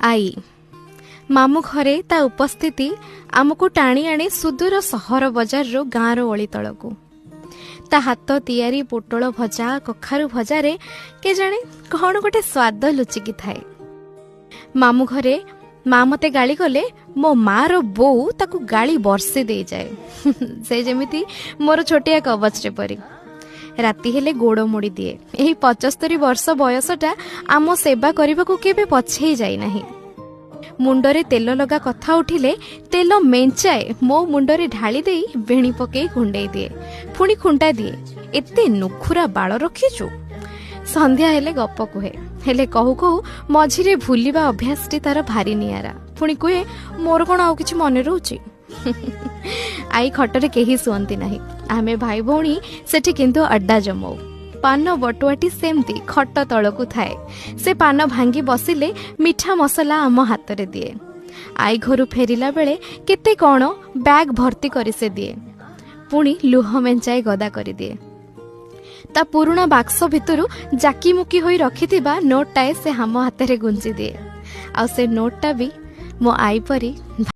आई मामू घरे ता उपस्थिति आमको टाणी आणे सुदूर सहर बजार रो गाँव रो ओली तलकू ता हाथ तैयारी पोटल भजा कखारु भजारे के जाने कौन गोटे स्वाद लुचिकी थाए। मामू घरे माँ मते गाली गले मो माँ रो बो ताकू गाली बरसे दे जाए से जेमिति मोर छोटिया कवच रे परी। राति हेले गोड़ मोड़ी दिए। यही 75 वर्ष बयसटा आम सेवा करबाकू केबे पछेई जाई नाही। मुंडरे तेल लगा कथा उठिले तेल मेंचाए मो मुंडरे ढाली देई बेणी पकई कुंडई दिए पुणी खुंटा दिए एते नुखुरा बाल रखिचु। संध्या हेले गप कुहे हेले कहू कहू मझिरे भूलिबा अभ्यासटी तार भारी नियारा। पुणी कुहे मोर कोन आउ किछि मने रहउची। आई खटरे केही सुअंती नाही। आमे भाई भौणी सेठी किंतु अड्डा जमाऊ। पान बटुआटी सेमती खट तलकू थाए। से पान भांगी बसिले मिठा मसला आम हाथ रे दिए। आई घरु फेरिला बेले केते कौन बैग भर्ती करी से दिए पुणी लुह मेंचाई गदा करी दिए। ता पुरुणा बाक्स भितरु जाकी मुकी होई रखिथिबा नोटटाए से हम हाथ रे गुंजी दिए। आ से नोटटा भी मो आई परी